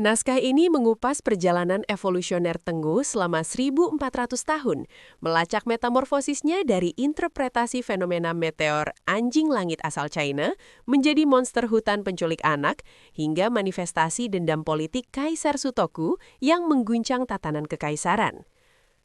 Naskah ini mengupas perjalanan evolusioner Tengu selama 1.400 tahun, melacak metamorfosisnya dari interpretasi fenomena meteor anjing langit asal China menjadi monster hutan penculik anak, hingga manifestasi dendam politik Kaisar Sutoku yang mengguncang tatanan kekaisaran.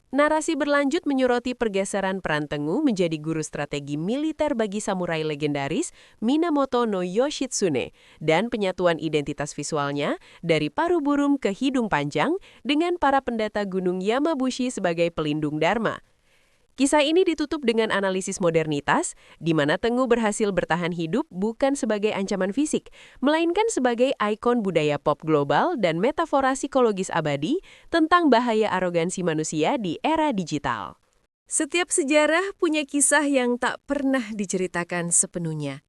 Narasi berlanjut menyoroti pergeseran peran Tengu menjadi guru strategi militer bagi samurai legendaris Minamoto no Yoshitsune dan penyatuan identitas visualnya dari paruh burung ke hidung panjang dengan para pendata gunung Yamabushi sebagai pelindung Dharma. Kisah ini ditutup dengan analisis modernitas, di mana Tengu berhasil bertahan hidup bukan sebagai ancaman fisik, melainkan sebagai ikon budaya pop global dan metafora psikologis abadi tentang bahaya arogansi manusia di era digital. Setiap sejarah punya kisah yang tak pernah diceritakan sepenuhnya.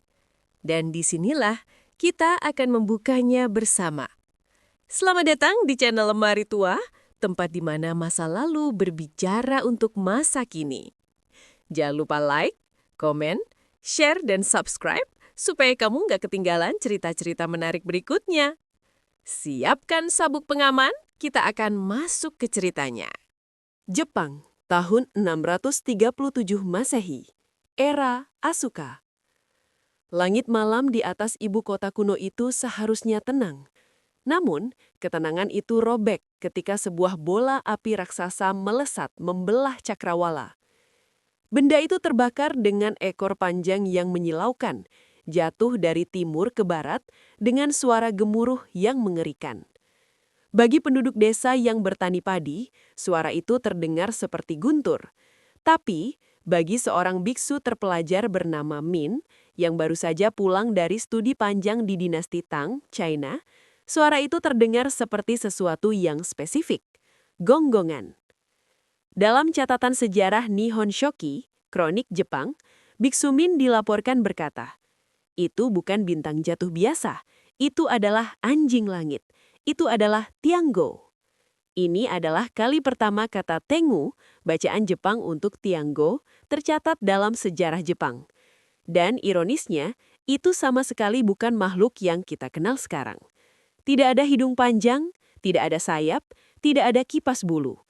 Dan disinilah kita akan membukanya bersama. Selamat datang di channel Lemari Tua, tempat di mana masa lalu berbicara untuk masa kini. Jangan lupa like, komen, share, dan subscribe supaya kamu nggak ketinggalan cerita-cerita menarik berikutnya. Siapkan sabuk pengaman, kita akan masuk ke ceritanya. Jepang, tahun 637 Masehi, era Asuka. Langit malam di atas ibu kota kuno itu seharusnya tenang. Namun, ketenangan itu robek ketika sebuah bola api raksasa melesat membelah cakrawala. Benda itu terbakar dengan ekor panjang yang menyilaukan, jatuh dari timur ke barat dengan suara gemuruh yang mengerikan. Bagi penduduk desa yang bertani padi, suara itu terdengar seperti guntur. Tapi, bagi seorang biksu terpelajar bernama Min, yang baru saja pulang dari studi panjang di dinasti Tang, China, suara itu terdengar seperti sesuatu yang spesifik, gonggongan. Dalam catatan sejarah Nihon Shoki, kronik Jepang, Biksu Min dilaporkan berkata, "Itu bukan bintang jatuh biasa, itu adalah anjing langit, itu adalah Tianggo." Ini adalah kali pertama kata Tengu, bacaan Jepang untuk Tianggo, tercatat dalam sejarah Jepang. Dan ironisnya, itu sama sekali bukan makhluk yang kita kenal sekarang. Tidak ada hidung panjang, tidak ada sayap, tidak ada kipas bulu.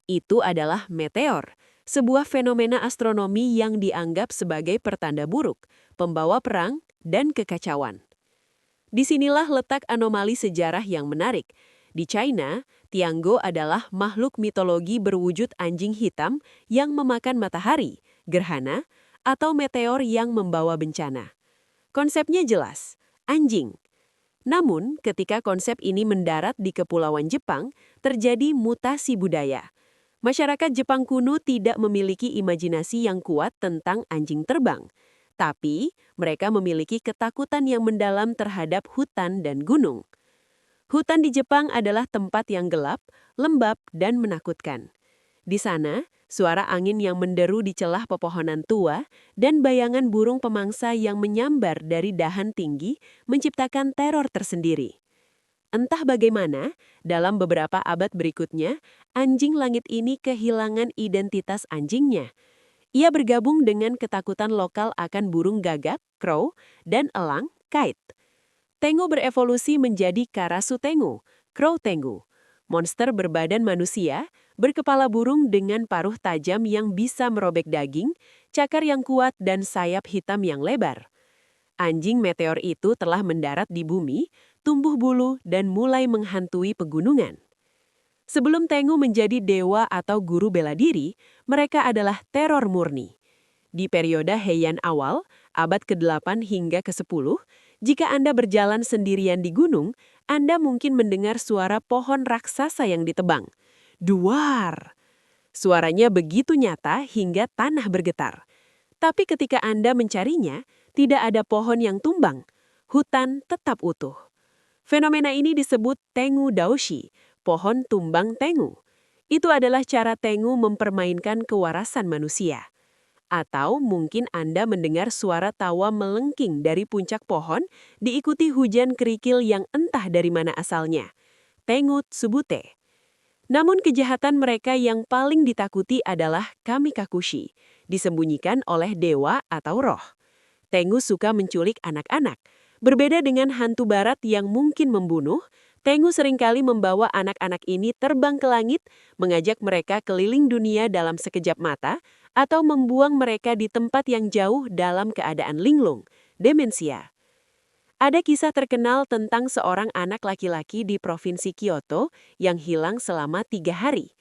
Itu adalah meteor, sebuah fenomena astronomi yang dianggap sebagai pertanda buruk, pembawa perang, dan kekacauan. Disinilah letak anomali sejarah yang menarik. Di China, Tianggo adalah makhluk mitologi berwujud anjing hitam yang memakan matahari, gerhana, atau meteor yang membawa bencana. Konsepnya jelas, anjing. Namun, ketika konsep ini mendarat di Kepulauan Jepang, terjadi mutasi budaya. Masyarakat Jepang kuno tidak memiliki imajinasi yang kuat tentang anjing terbang. Tapi, mereka memiliki ketakutan yang mendalam terhadap hutan dan gunung. Hutan di Jepang adalah tempat yang gelap, lembab, dan menakutkan. Di sana, suara angin yang menderu di celah pepohonan tua dan bayangan burung pemangsa yang menyambar dari dahan tinggi menciptakan teror tersendiri. Entah bagaimana, dalam beberapa abad berikutnya, anjing langit ini kehilangan identitas anjingnya. Ia bergabung dengan ketakutan lokal akan burung gagak, crow, dan elang, kite. Tengu berevolusi menjadi Karasu Tengu, Crow Tengu. Monster berbadan manusia, berkepala burung dengan paruh tajam yang bisa merobek daging, cakar yang kuat, dan sayap hitam yang lebar. Anjing meteor itu telah mendarat di bumi, tumbuh bulu, dan mulai menghantui pegunungan. Sebelum Tengu menjadi dewa atau guru bela diri, mereka adalah teror murni. Di periode Heian awal, abad ke-8 hingga ke-10, jika Anda berjalan sendirian di gunung, Anda mungkin mendengar suara pohon raksasa yang ditebang. Duar! Suaranya begitu nyata hingga tanah bergetar. Tapi ketika Anda mencarinya, tidak ada pohon yang tumbang. Hutan tetap utuh. Fenomena ini disebut Tengu Daoshi, pohon tumbang Tengu. Itu adalah cara Tengu mempermainkan kewarasan manusia. Atau mungkin Anda mendengar suara tawa melengking dari puncak pohon diikuti hujan kerikil yang entah dari mana asalnya. Tengu Tsubute. Namun kejahatan mereka yang paling ditakuti adalah Kamikakushi, disembunyikan oleh dewa atau roh. Tengu suka menculik anak-anak. Berbeda dengan hantu barat yang mungkin membunuh, Tengu seringkali membawa anak-anak ini terbang ke langit, mengajak mereka keliling dunia dalam sekejap mata, atau membuang mereka di tempat yang jauh dalam keadaan linglung, demensia. Ada kisah terkenal tentang seorang anak laki-laki di Provinsi Kyoto yang hilang selama 3 hari.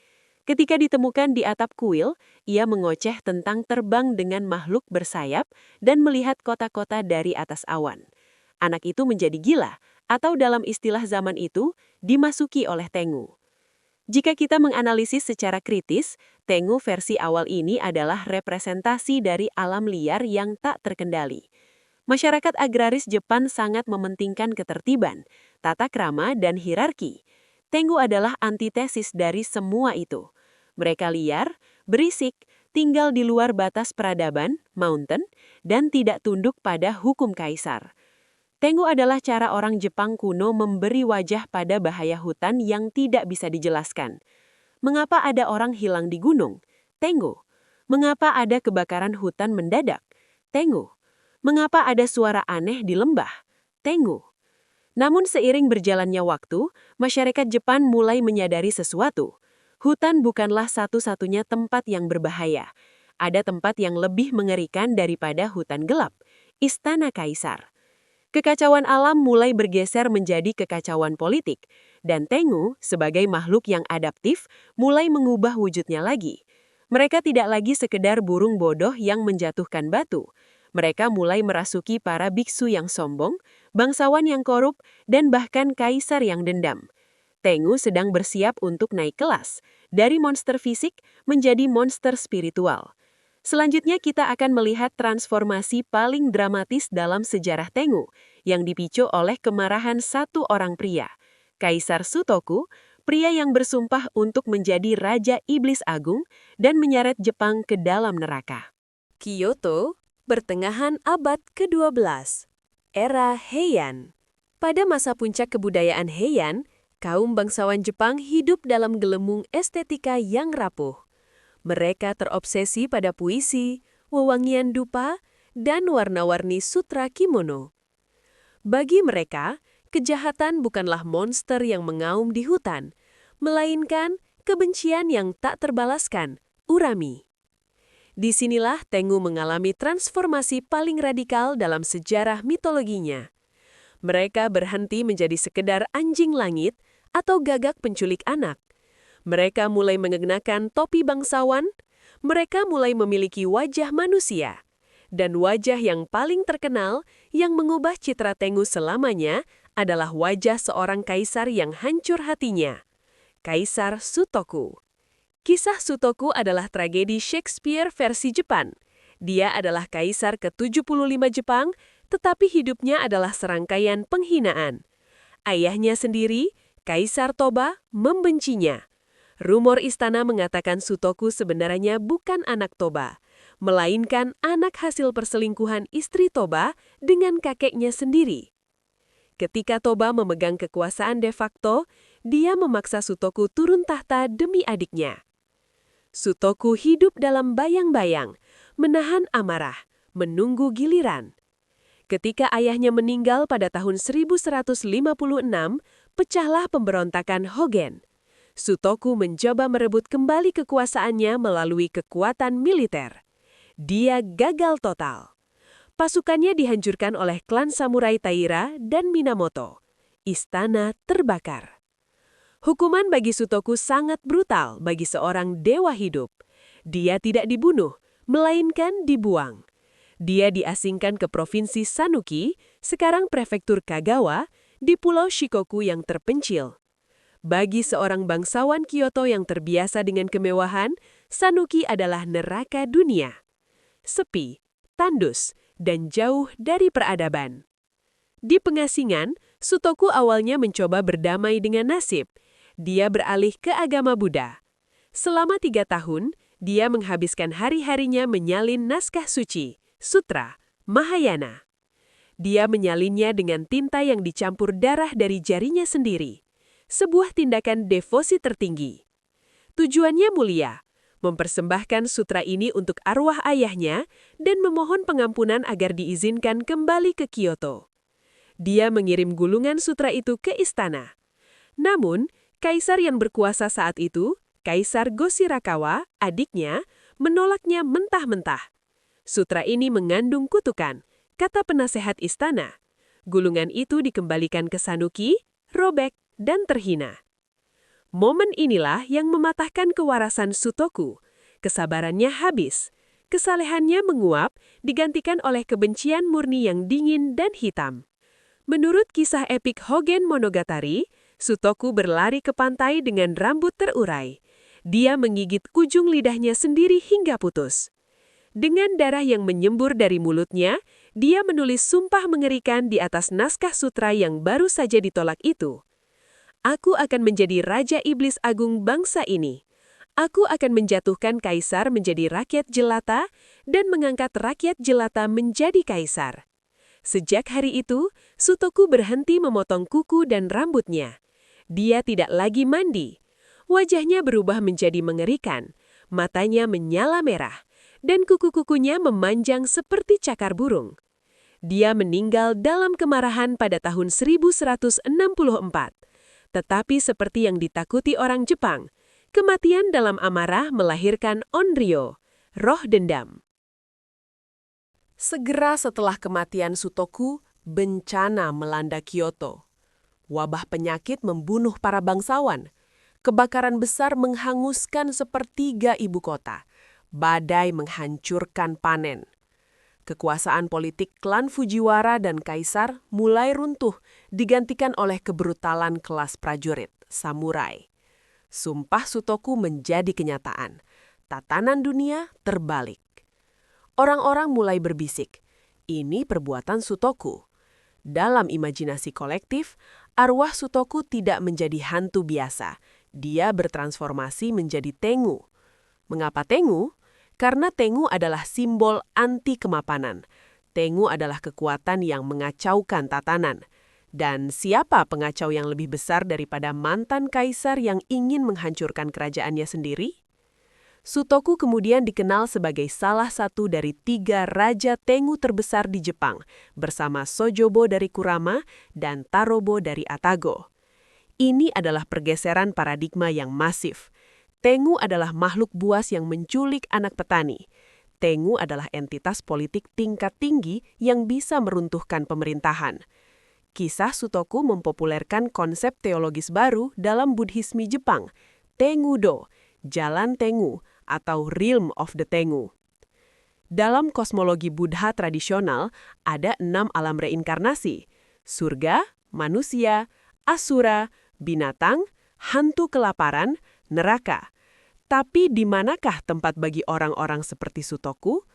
Ketika ditemukan di atap kuil, ia mengoceh tentang terbang dengan makhluk bersayap dan melihat kota-kota dari atas awan. Anak itu menjadi gila, atau dalam istilah zaman itu, dimasuki oleh Tengu. Jika kita menganalisis secara kritis, Tengu versi awal ini adalah representasi dari alam liar yang tak terkendali. Masyarakat agraris Jepang sangat mementingkan ketertiban, tata krama, dan hierarki. Tengu adalah antitesis dari semua itu. Mereka liar, berisik, tinggal di luar batas peradaban, mountain, dan tidak tunduk pada hukum kaisar. Tengu adalah cara orang Jepang kuno memberi wajah pada bahaya hutan yang tidak bisa dijelaskan. Mengapa ada orang hilang di gunung? Tengu. Mengapa ada kebakaran hutan mendadak? Tengu. Mengapa ada suara aneh di lembah? Tengu. Namun seiring berjalannya waktu, masyarakat Jepang mulai menyadari sesuatu. Hutan bukanlah satu-satunya tempat yang berbahaya. Ada tempat yang lebih mengerikan daripada hutan gelap, istana kaisar. Kekacauan alam mulai bergeser menjadi kekacauan politik, dan Tengu, sebagai makhluk yang adaptif, mulai mengubah wujudnya lagi. Mereka tidak lagi sekedar burung bodoh yang menjatuhkan batu. Mereka mulai merasuki para biksu yang sombong, bangsawan yang korup, dan bahkan kaisar yang dendam. Tengu sedang bersiap untuk naik kelas, dari monster fisik menjadi monster spiritual. Selanjutnya kita akan melihat transformasi paling dramatis dalam sejarah Tengu, yang dipicu oleh kemarahan satu orang pria, Kaisar Sutoku, pria yang bersumpah untuk menjadi Raja Iblis Agung dan menyeret Jepang ke dalam neraka. Kyoto, pertengahan abad ke-12. Era Heian. Pada masa puncak kebudayaan Heian, kaum bangsawan Jepang hidup dalam gelembung estetika yang rapuh. Mereka terobsesi pada puisi, wewangian dupa, dan warna-warni sutra kimono. Bagi mereka, kejahatan bukanlah monster yang mengaum di hutan, melainkan kebencian yang tak terbalaskan, urami. Disinilah Tengu mengalami transformasi paling radikal dalam sejarah mitologinya. Mereka berhenti menjadi sekedar anjing langit atau gagak penculik anak. Mereka mulai mengenakan topi bangsawan, mereka mulai memiliki wajah manusia. Dan wajah yang paling terkenal yang mengubah citra Tengu selamanya adalah wajah seorang kaisar yang hancur hatinya, Kaisar Sutoku. Kisah Sutoku adalah tragedi Shakespeare versi Jepang. Dia adalah kaisar ke-75 Jepang, tetapi hidupnya adalah serangkaian penghinaan. Ayahnya sendiri, Kaisar Toba, membencinya. Rumor istana mengatakan Sutoku sebenarnya bukan anak Toba, melainkan anak hasil perselingkuhan istri Toba dengan kakeknya sendiri. Ketika Toba memegang kekuasaan de facto, dia memaksa Sutoku turun tahta demi adiknya. Sutoku hidup dalam bayang-bayang, menahan amarah, menunggu giliran. Ketika ayahnya meninggal pada tahun 1156, pecahlah pemberontakan Hogen. Sutoku mencoba merebut kembali kekuasaannya melalui kekuatan militer. Dia gagal total. Pasukannya dihancurkan oleh klan samurai Taira dan Minamoto. Istana terbakar. Hukuman bagi Sutoku sangat brutal bagi seorang dewa hidup. Dia tidak dibunuh, melainkan dibuang. Dia diasingkan ke Provinsi Sanuki, sekarang Prefektur Kagawa, di Pulau Shikoku yang terpencil. Bagi seorang bangsawan Kyoto yang terbiasa dengan kemewahan, Sanuki adalah neraka dunia. Sepi, tandus, dan jauh dari peradaban. Di pengasingan, Sutoku awalnya mencoba berdamai dengan nasib. Dia beralih ke agama Buddha. Selama 3 tahun, dia menghabiskan hari-harinya menyalin naskah suci, sutra, Mahayana. Dia menyalinnya dengan tinta yang dicampur darah dari jarinya sendiri. Sebuah tindakan devosi tertinggi. Tujuannya mulia, mempersembahkan sutra ini untuk arwah ayahnya dan memohon pengampunan agar diizinkan kembali ke Kyoto. Dia mengirim gulungan sutra itu ke istana. Namun, kaisar yang berkuasa saat itu, Kaisar Go-Shirakawa, adiknya, menolaknya mentah-mentah. Sutra ini mengandung kutukan, kata penasehat istana. Gulungan itu dikembalikan ke Sanuki, robek, dan terhina. Momen inilah yang mematahkan kewarasan Sutoku. Kesabarannya habis. Kesalehannya menguap, digantikan oleh kebencian murni yang dingin dan hitam. Menurut kisah epik Hogen Monogatari, Sutoku berlari ke pantai dengan rambut terurai. Dia menggigit ujung lidahnya sendiri hingga putus. Dengan darah yang menyembur dari mulutnya, dia menulis sumpah mengerikan di atas naskah sutra yang baru saja ditolak itu. Aku akan menjadi Raja Iblis Agung bangsa ini. Aku akan menjatuhkan kaisar menjadi rakyat jelata dan mengangkat rakyat jelata menjadi kaisar. Sejak hari itu, Sutoku berhenti memotong kuku dan rambutnya. Dia tidak lagi mandi. Wajahnya berubah menjadi mengerikan, matanya menyala merah, dan kuku-kukunya memanjang seperti cakar burung. Dia meninggal dalam kemarahan pada tahun 1164. Tetapi seperti yang ditakuti orang Jepang, kematian dalam amarah melahirkan Onryo, roh dendam. Segera setelah kematian Sutoku, bencana melanda Kyoto. Wabah penyakit membunuh para bangsawan. Kebakaran besar menghanguskan sepertiga ibu kota. Badai menghancurkan panen. Kekuasaan politik klan Fujiwara dan kaisar mulai runtuh, digantikan oleh kebrutalan kelas prajurit, samurai. Sumpah Sutoku menjadi kenyataan. Tatanan dunia terbalik. Orang-orang mulai berbisik, ini perbuatan Sutoku. Dalam imajinasi kolektif, arwah Sutoku tidak menjadi hantu biasa. Dia bertransformasi menjadi Tengu. Mengapa Tengu? Karena Tengu adalah simbol anti kemapanan. Tengu adalah kekuatan yang mengacaukan tatanan. Dan siapa pengacau yang lebih besar daripada mantan kaisar yang ingin menghancurkan kerajaannya sendiri? Sutoku kemudian dikenal sebagai salah satu dari 3 raja Tengu terbesar di Jepang, bersama Sojobo dari Kurama dan Tarobo dari Atago. Ini adalah pergeseran paradigma yang masif. Tengu adalah makhluk buas yang menculik anak petani. Tengu adalah entitas politik tingkat tinggi yang bisa meruntuhkan pemerintahan. Kisah Sutoku mempopulerkan konsep teologis baru dalam Buddhisme Jepang, Tengu-do, Jalan Tengu, atau Realm of the Tengu. Dalam kosmologi Buddha tradisional, ada 6 alam reinkarnasi: surga, manusia, asura, binatang, hantu kelaparan, neraka. Tapi di manakah tempat bagi orang-orang seperti Sutoku?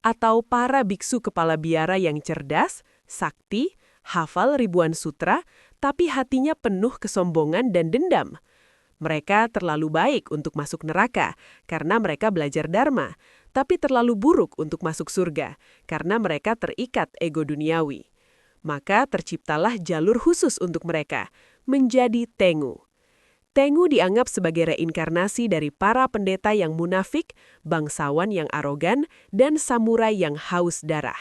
Atau para biksu kepala biara yang cerdas, sakti, hafal ribuan sutra, tapi hatinya penuh kesombongan dan dendam? Mereka terlalu baik untuk masuk neraka karena mereka belajar dharma, tapi terlalu buruk untuk masuk surga karena mereka terikat ego duniawi. Maka terciptalah jalur khusus untuk mereka, menjadi Tengu. Tengu dianggap sebagai reinkarnasi dari para pendeta yang munafik, bangsawan yang arogan, dan samurai yang haus darah.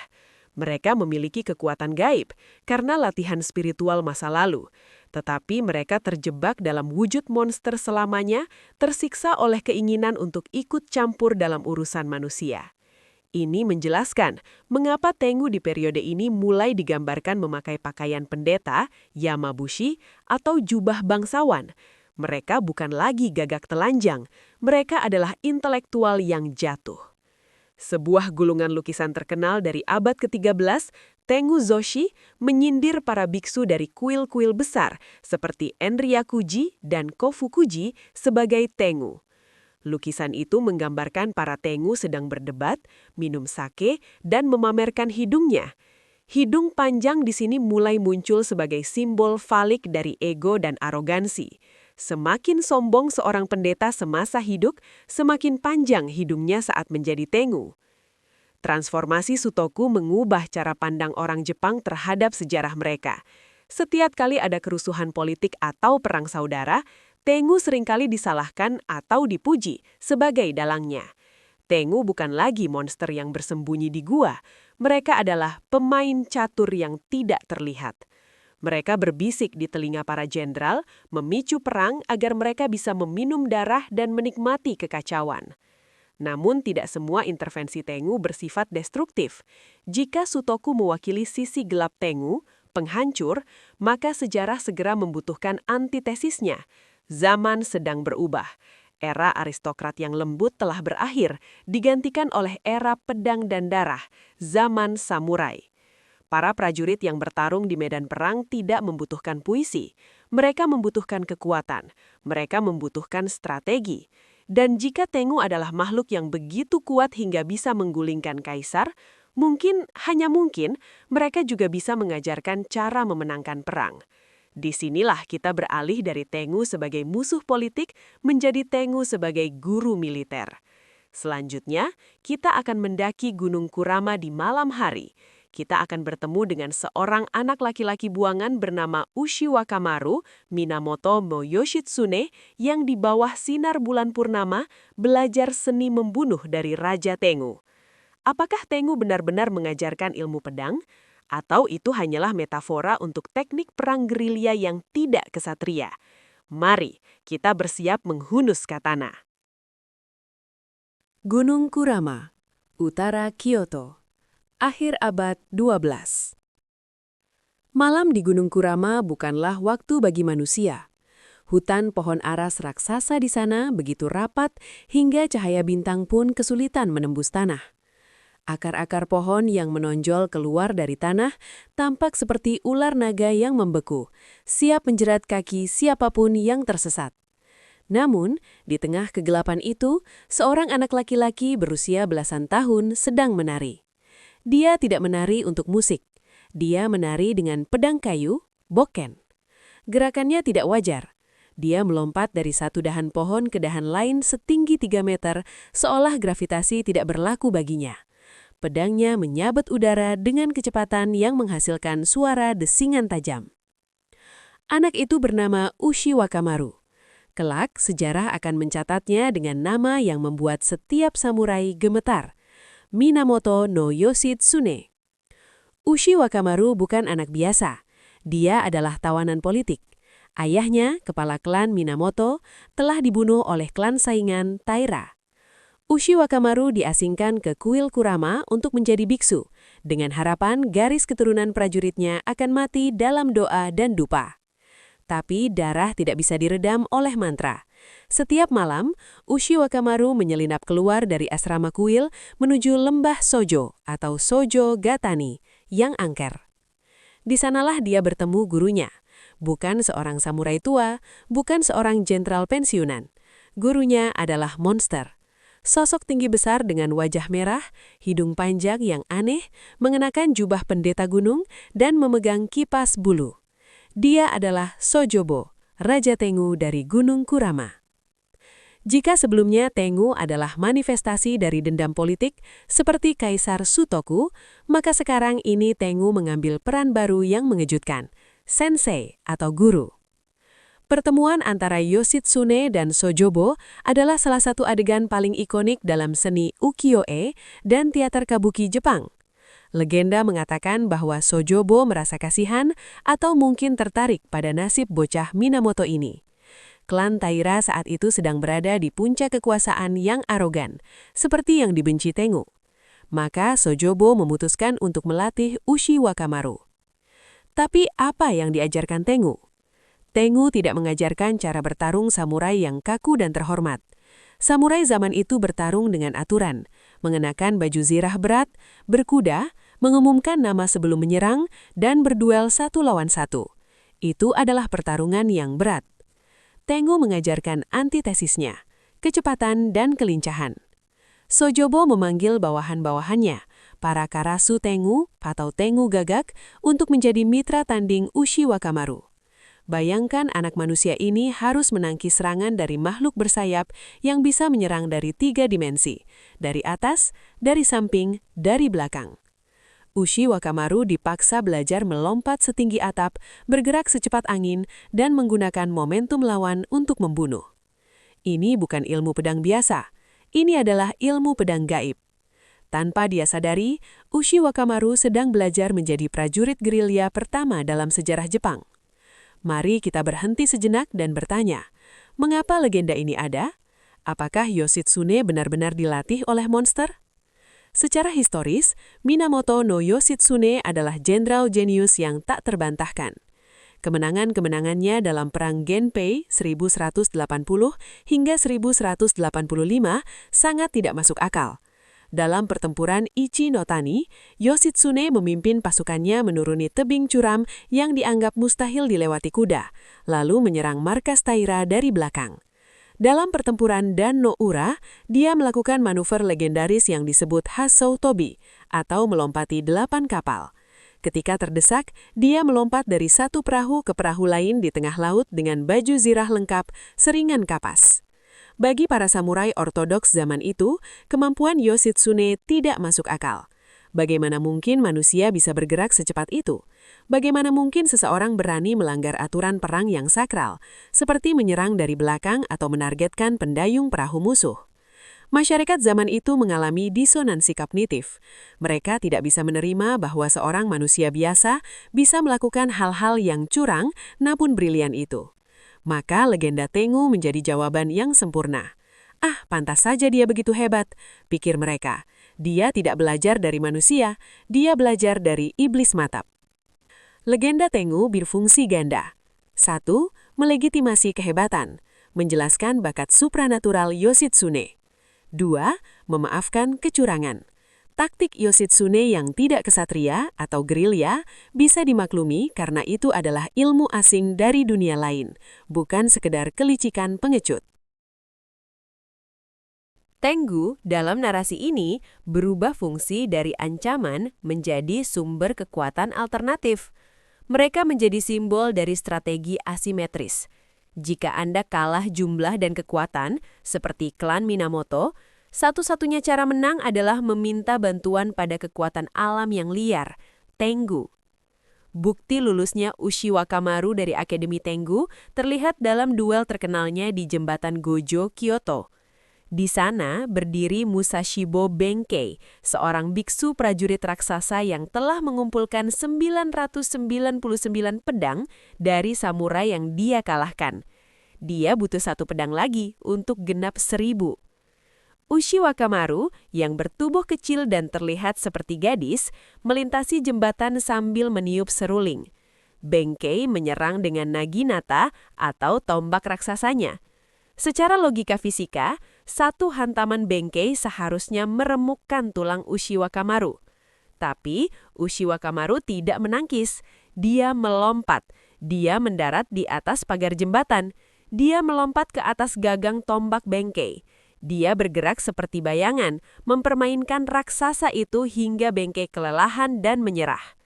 Mereka memiliki kekuatan gaib karena latihan spiritual masa lalu. Tetapi mereka terjebak dalam wujud monster selamanya, tersiksa oleh keinginan untuk ikut campur dalam urusan manusia. Ini menjelaskan mengapa Tengu di periode ini mulai digambarkan memakai pakaian pendeta, yamabushi, atau jubah bangsawan. Mereka bukan lagi gagak telanjang, mereka adalah intelektual yang jatuh. Sebuah gulungan lukisan terkenal dari abad ke-13, Tengu Zoshi, menyindir para biksu dari kuil-kuil besar seperti Enryakuji dan Kofukuji sebagai Tengu. Lukisan itu menggambarkan para Tengu sedang berdebat, minum sake, dan memamerkan hidungnya. Hidung panjang di sini mulai muncul sebagai simbol falik dari ego dan arogansi. Semakin sombong seorang pendeta semasa hidup, semakin panjang hidungnya saat menjadi Tengu. Transformasi Sutoku mengubah cara pandang orang Jepang terhadap sejarah mereka. Setiap kali ada kerusuhan politik atau perang saudara, Tengu seringkali disalahkan atau dipuji sebagai dalangnya. Tengu bukan lagi monster yang bersembunyi di gua, mereka adalah pemain catur yang tidak terlihat. Mereka berbisik di telinga para jenderal, memicu perang agar mereka bisa meminum darah dan menikmati kekacauan. Namun tidak semua intervensi Tengu bersifat destruktif. Jika Sutoku mewakili sisi gelap Tengu, penghancur, maka sejarah segera membutuhkan antitesisnya. Zaman sedang berubah. Era aristokrat yang lembut telah berakhir, digantikan oleh era pedang dan darah, zaman samurai. Para prajurit yang bertarung di medan perang tidak membutuhkan puisi. Mereka membutuhkan kekuatan. Mereka membutuhkan strategi. Dan jika Tengu adalah makhluk yang begitu kuat hingga bisa menggulingkan kaisar, mungkin, hanya mungkin, mereka juga bisa mengajarkan cara memenangkan perang. Disinilah kita beralih dari Tengu sebagai musuh politik menjadi Tengu sebagai guru militer. Selanjutnya, kita akan mendaki Gunung Kurama di malam hari. Kita akan bertemu dengan seorang anak laki-laki buangan bernama Ushi Wakamaru Minamoto no Yoshitsune yang di bawah sinar bulan purnama belajar seni membunuh dari Raja Tengu. Apakah Tengu benar-benar mengajarkan ilmu pedang? Atau itu hanyalah metafora untuk teknik perang gerilya yang tidak kesatria? Mari kita bersiap menghunus katana. Gunung Kurama, Utara Kyoto. Akhir abad 12. Malam di Gunung Kurama bukanlah waktu bagi manusia. Hutan pohon aras raksasa di sana begitu rapat hingga cahaya bintang pun kesulitan menembus tanah. Akar-akar pohon yang menonjol keluar dari tanah tampak seperti ular naga yang membeku, siap menjerat kaki siapapun yang tersesat. Namun, di tengah kegelapan itu, seorang anak laki-laki berusia belasan tahun sedang menari. Dia tidak menari untuk musik. Dia menari dengan pedang kayu, boken. Gerakannya tidak wajar. Dia melompat dari satu dahan pohon ke dahan lain setinggi 3 meter, seolah gravitasi tidak berlaku baginya. Pedangnya menyabet udara dengan kecepatan yang menghasilkan suara desingan tajam. Anak itu bernama Ushi Wakamaru. Kelak, sejarah akan mencatatnya dengan nama yang membuat setiap samurai gemetar. Minamoto no Yoshitsune. Ushi Wakamaru bukan anak biasa. Dia adalah tawanan politik. Ayahnya, kepala klan Minamoto, telah dibunuh oleh klan saingan Taira. Ushi Wakamaru diasingkan ke kuil Kurama untuk menjadi biksu, dengan harapan garis keturunan prajuritnya akan mati dalam doa dan dupa. Tapi darah tidak bisa diredam oleh mantra. Setiap malam, Ushi Wakamaru menyelinap keluar dari asrama kuil menuju lembah Sojo atau Sojo Gatani yang angker. Di sanalah dia bertemu gurunya. Bukan seorang samurai tua, bukan seorang jenderal pensiunan. Gurunya adalah monster. Sosok tinggi besar dengan wajah merah, hidung panjang yang aneh, mengenakan jubah pendeta gunung, dan memegang kipas bulu. Dia adalah Sojobo, Raja Tengu dari Gunung Kurama. Jika sebelumnya Tengu adalah manifestasi dari dendam politik seperti Kaisar Sutoku, maka sekarang ini Tengu mengambil peran baru yang mengejutkan, sensei atau guru. Pertemuan antara Yoshitsune dan Sojobo adalah salah satu adegan paling ikonik dalam seni ukiyo-e dan teater kabuki Jepang. Legenda mengatakan bahwa Sojobo merasa kasihan atau mungkin tertarik pada nasib bocah Minamoto ini. Klan Taira saat itu sedang berada di puncak kekuasaan yang arogan, seperti yang dibenci Tengu. Maka Sojobo memutuskan untuk melatih Ushi Wakamaru. Tapi apa yang diajarkan Tengu? Tengu tidak mengajarkan cara bertarung samurai yang kaku dan terhormat. Samurai zaman itu bertarung dengan aturan, mengenakan baju zirah berat, berkuda, mengumumkan nama sebelum menyerang, dan berduel 1 lawan 1. Itu adalah pertarungan yang berat. Tengu mengajarkan antitesisnya, kecepatan dan kelincahan. Sojobo memanggil bawahan-bawahannya, para Karasu Tengu atau Tengu Gagak, untuk menjadi mitra tanding Ushi Wakamaru. Bayangkan anak manusia ini harus menangkis serangan dari makhluk bersayap yang bisa menyerang dari 3 dimensi, dari atas, dari samping, dari belakang. Ushi Wakamaru dipaksa belajar melompat setinggi atap, bergerak secepat angin, dan menggunakan momentum lawan untuk membunuh. Ini bukan ilmu pedang biasa, ini adalah ilmu pedang gaib. Tanpa dia sadari, Ushi Wakamaru sedang belajar menjadi prajurit gerilya pertama dalam sejarah Jepang. Mari kita berhenti sejenak dan bertanya, mengapa legenda ini ada? Apakah Yoshitsune benar-benar dilatih oleh monster? Secara historis, Minamoto no Yoshitsune adalah jenderal jenius yang tak terbantahkan. Kemenangan-kemenangannya dalam Perang Genpei 1180 hingga 1185 sangat tidak masuk akal. Dalam pertempuran Ichi no Tani, Yoshitsune memimpin pasukannya menuruni tebing curam yang dianggap mustahil dilewati kuda, lalu menyerang markas Taira dari belakang. Dalam pertempuran Dan no Ura, dia melakukan manuver legendaris yang disebut Hasou Tobi, atau melompati 8 kapal. Ketika terdesak, dia melompat dari satu perahu ke perahu lain di tengah laut dengan baju zirah lengkap, seringan kapas. Bagi para samurai ortodoks zaman itu, kemampuan Yoshitsune tidak masuk akal. Bagaimana mungkin manusia bisa bergerak secepat itu? Bagaimana mungkin seseorang berani melanggar aturan perang yang sakral, seperti menyerang dari belakang atau menargetkan pendayung perahu musuh? Masyarakat zaman itu mengalami disonansi kognitif. Mereka tidak bisa menerima bahwa seorang manusia biasa bisa melakukan hal-hal yang curang namun brilian itu. Maka legenda Tengu menjadi jawaban yang sempurna. Ah, pantas saja dia begitu hebat, pikir mereka. Dia tidak belajar dari manusia, dia belajar dari iblis matap. Legenda Tengu berfungsi ganda. 1. Melegitimasi kehebatan, menjelaskan bakat supranatural Yoshitsune. 2. Memaafkan kecurangan. Taktik Yoshitsune yang tidak kesatria atau gerilya bisa dimaklumi karena itu adalah ilmu asing dari dunia lain, bukan sekedar kelicikan pengecut. Tengu dalam narasi ini berubah fungsi dari ancaman menjadi sumber kekuatan alternatif. Mereka menjadi simbol dari strategi asimetris. Jika Anda kalah jumlah dan kekuatan, seperti klan Minamoto, satu-satunya cara menang adalah meminta bantuan pada kekuatan alam yang liar, Tengu. Bukti lulusnya Ushi Wakamaru dari Akademi Tengu terlihat dalam duel terkenalnya di Jembatan Gojo, Kyoto. Di sana berdiri Musashibo Benkei, seorang biksu prajurit raksasa yang telah mengumpulkan 999 pedang dari samurai yang dia kalahkan. Dia butuh satu pedang lagi untuk genap 1000. Ushi Wakamaru, yang bertubuh kecil dan terlihat seperti gadis, melintasi jembatan sambil meniup seruling. Benkei menyerang dengan naginata atau tombak raksasanya. Secara logika fisika, satu hantaman Benkei seharusnya meremukkan tulang Ushi Wakamaru. Tapi Ushi Wakamaru tidak menangkis. Dia melompat. Dia mendarat di atas pagar jembatan. Dia melompat ke atas gagang tombak Benkei. Dia bergerak seperti bayangan, mempermainkan raksasa itu hingga Benkei kelelahan dan menyerah.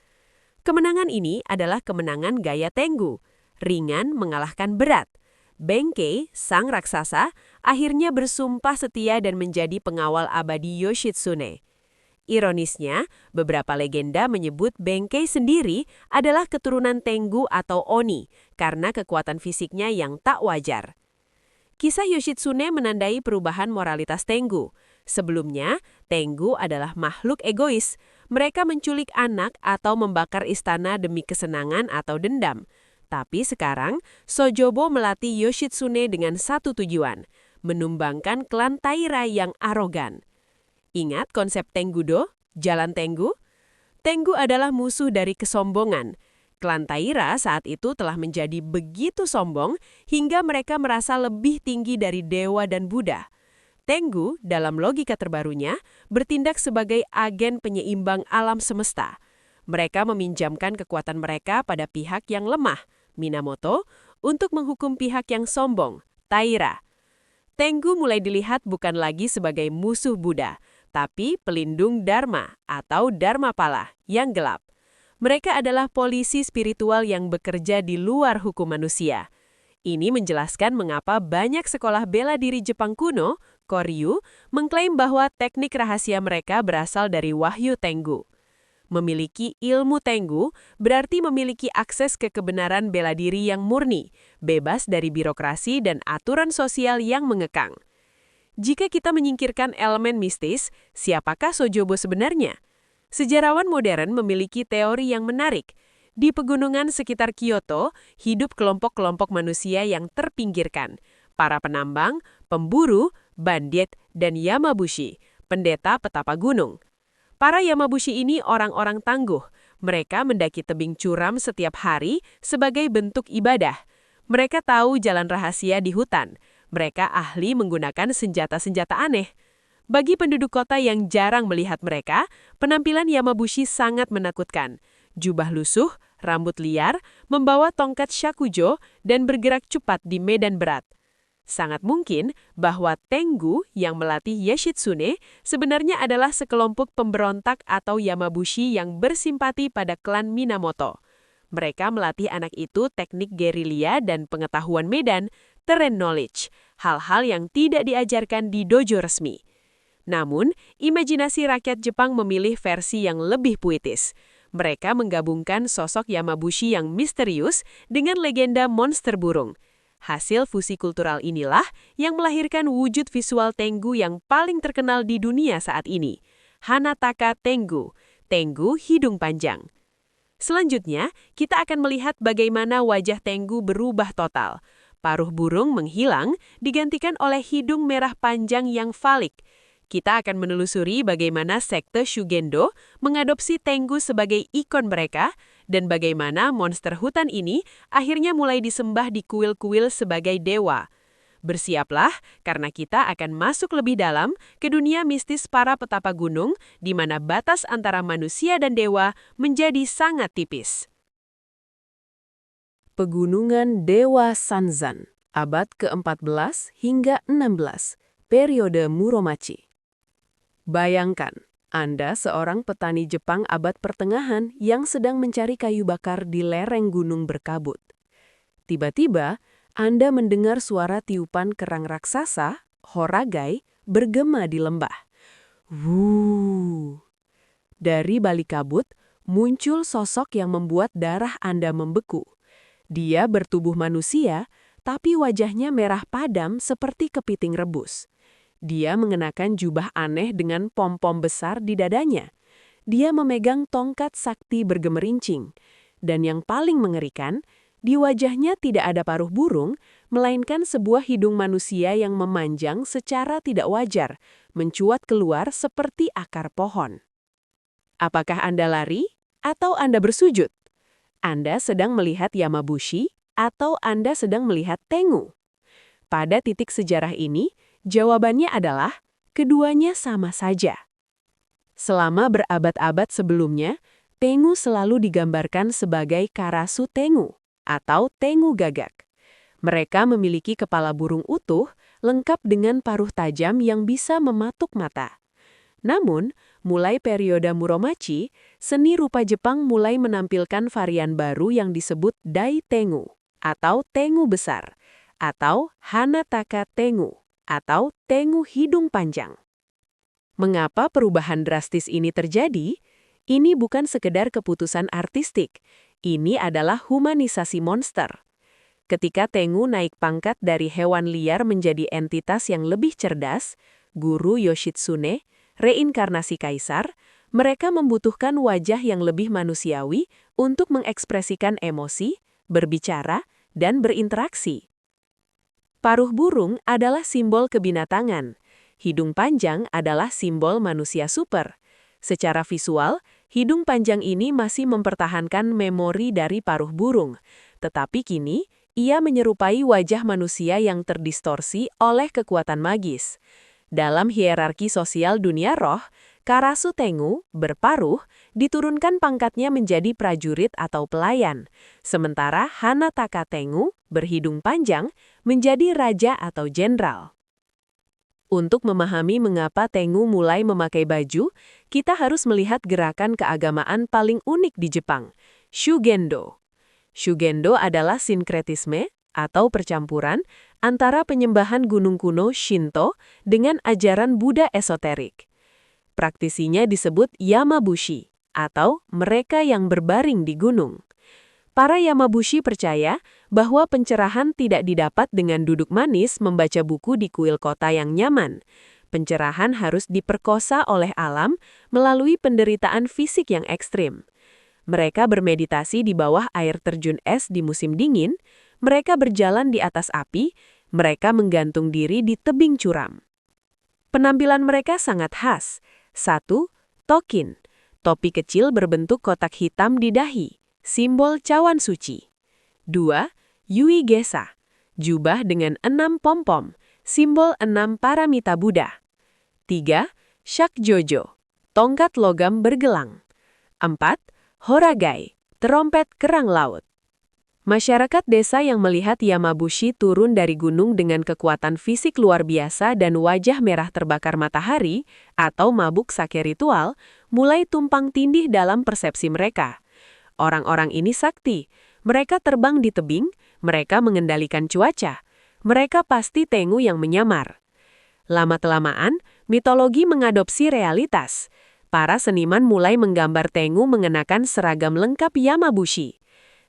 Kemenangan ini adalah kemenangan gaya Tengu. Ringan mengalahkan berat. Benkei, sang raksasa, akhirnya bersumpah setia dan menjadi pengawal abadi Yoshitsune. Ironisnya, beberapa legenda menyebut Benkei sendiri adalah keturunan Tengu atau Oni karena kekuatan fisiknya yang tak wajar. Kisah Yoshitsune menandai perubahan moralitas Tengu. Sebelumnya, Tengu adalah makhluk egois. Mereka menculik anak atau membakar istana demi kesenangan atau dendam. Tapi sekarang, Sojobo melatih Yoshitsune dengan satu tujuan, menumbangkan klan Taira yang arogan. Ingat konsep Tengudo, jalan Tengu? Tengu adalah musuh dari kesombongan. Klan Taira saat itu telah menjadi begitu sombong hingga mereka merasa lebih tinggi dari dewa dan Buddha. Tengu, dalam logika terbarunya, bertindak sebagai agen penyeimbang alam semesta. Mereka meminjamkan kekuatan mereka pada pihak yang lemah, Minamoto, untuk menghukum pihak yang sombong, Taira. Tengu mulai dilihat bukan lagi sebagai musuh Buddha, tapi pelindung Dharma atau Dharmapala yang gelap. Mereka adalah polisi spiritual yang bekerja di luar hukum manusia. Ini menjelaskan mengapa banyak sekolah bela diri Jepang kuno, Koryu, mengklaim bahwa teknik rahasia mereka berasal dari wahyu Tengu. Memiliki ilmu Tengu berarti memiliki akses ke kebenaran bela diri yang murni, bebas dari birokrasi dan aturan sosial yang mengekang. Jika kita menyingkirkan elemen mistis, siapakah Sojobo sebenarnya? Sejarawan modern memiliki teori yang menarik. Di pegunungan sekitar Kyoto, hidup kelompok-kelompok manusia yang terpinggirkan. Para penambang, pemburu, bandit, dan Yamabushi, pendeta petapa gunung. Para Yamabushi ini orang-orang tangguh. Mereka mendaki tebing curam setiap hari sebagai bentuk ibadah. Mereka tahu jalan rahasia di hutan. Mereka ahli menggunakan senjata-senjata aneh. Bagi penduduk kota yang jarang melihat mereka, penampilan Yamabushi sangat menakutkan. Jubah lusuh, rambut liar, membawa tongkat shakujo, dan bergerak cepat di medan berat. Sangat mungkin bahwa Tengu yang melatih Yoshitsune sebenarnya adalah sekelompok pemberontak atau Yamabushi yang bersimpati pada klan Minamoto. Mereka melatih anak itu teknik gerilya dan pengetahuan medan, terrain knowledge, hal-hal yang tidak diajarkan di dojo resmi. Namun, imajinasi rakyat Jepang memilih versi yang lebih puitis. Mereka menggabungkan sosok Yamabushi yang misterius dengan legenda monster burung. Hasil fusi kultural inilah yang melahirkan wujud visual Tengu yang paling terkenal di dunia saat ini. Hanataka Tengu, Tengu hidung panjang. Selanjutnya, kita akan melihat bagaimana wajah Tengu berubah total. Paruh burung menghilang, digantikan oleh hidung merah panjang yang falik. Kita akan menelusuri bagaimana sekte Shugendo mengadopsi Tengu sebagai ikon mereka, dan bagaimana monster hutan ini akhirnya mulai disembah di kuil-kuil sebagai dewa. Bersiaplah, karena kita akan masuk lebih dalam ke dunia mistis para petapa gunung, di mana batas antara manusia dan dewa menjadi sangat tipis. Pegunungan Dewa Sanzan, abad ke-14 hingga 16, periode Muromachi. Bayangkan, Anda seorang petani Jepang abad pertengahan yang sedang mencari kayu bakar di lereng gunung berkabut. Tiba-tiba, Anda mendengar suara tiupan kerang raksasa, Horagai, bergema di lembah. Wuh! Dari balik kabut, muncul sosok yang membuat darah Anda membeku. Dia bertubuh manusia, tapi wajahnya merah padam seperti kepiting rebus. Dia mengenakan jubah aneh dengan pom-pom besar di dadanya. Dia memegang tongkat sakti bergemerincing. Dan yang paling mengerikan, di wajahnya tidak ada paruh burung, melainkan sebuah hidung manusia yang memanjang secara tidak wajar, mencuat keluar seperti akar pohon. Apakah Anda lari atau Anda bersujud? Anda sedang melihat Yamabushi atau Anda sedang melihat Tengu? Pada titik sejarah ini, jawabannya adalah keduanya sama saja. Selama berabad-abad sebelumnya, Tengu selalu digambarkan sebagai Karasu Tengu atau Tengu gagak. Mereka memiliki kepala burung utuh, lengkap dengan paruh tajam yang bisa mematuk mata. Namun, mulai periode Muromachi, seni rupa Jepang mulai menampilkan varian baru yang disebut Dai Tengu atau Tengu besar, atau Hanataka Tengu atau Tengu hidung panjang. Mengapa perubahan drastis ini terjadi? Ini bukan sekedar keputusan artistik. Ini adalah humanisasi monster. Ketika Tengu naik pangkat dari hewan liar menjadi entitas yang lebih cerdas, guru Yoshitsune, reinkarnasi kaisar, mereka membutuhkan wajah yang lebih manusiawi untuk mengekspresikan emosi, berbicara, dan berinteraksi. Paruh burung adalah simbol kebinatangan. Hidung panjang adalah simbol manusia super. Secara visual, hidung panjang ini masih mempertahankan memori dari paruh burung, tetapi kini ia menyerupai wajah manusia yang terdistorsi oleh kekuatan magis. Dalam hierarki sosial dunia roh, Karasu Tengu, berparuh, diturunkan pangkatnya menjadi prajurit atau pelayan, sementara Hanataka Tengu, berhidung panjang, menjadi raja atau jenderal. Untuk memahami mengapa Tengu mulai memakai baju, kita harus melihat gerakan keagamaan paling unik di Jepang, Shugendo. Shugendo adalah sinkretisme atau percampuran antara penyembahan gunung kuno Shinto dengan ajaran Buddha esoterik. Praktisinya disebut Yamabushi, atau mereka yang berbaring di gunung. Para Yamabushi percaya bahwa pencerahan tidak didapat dengan duduk manis membaca buku di kuil kota yang nyaman. Pencerahan harus diperkosa oleh alam melalui penderitaan fisik yang ekstrim. Mereka bermeditasi di bawah air terjun es di musim dingin, mereka berjalan di atas api, mereka menggantung diri di tebing curam. Penampilan mereka sangat khas. 1. Tokin, topi kecil berbentuk kotak hitam di dahi, simbol cawan suci. 2. Yui Gesa, jubah dengan 6 pom-pom, simbol 6 paramita Buddha. 3. Shak Jojo, tongkat logam bergelang. 4. Horagai, terompet kerang laut. Masyarakat desa yang melihat Yamabushi turun dari gunung dengan kekuatan fisik luar biasa dan wajah merah terbakar matahari, atau mabuk sake ritual, mulai tumpang tindih dalam persepsi mereka. Orang-orang ini sakti, mereka terbang di tebing, mereka mengendalikan cuaca, mereka pasti Tengu yang menyamar. Lama-kelamaan, mitologi mengadopsi realitas. Para seniman mulai menggambar Tengu mengenakan seragam lengkap Yamabushi.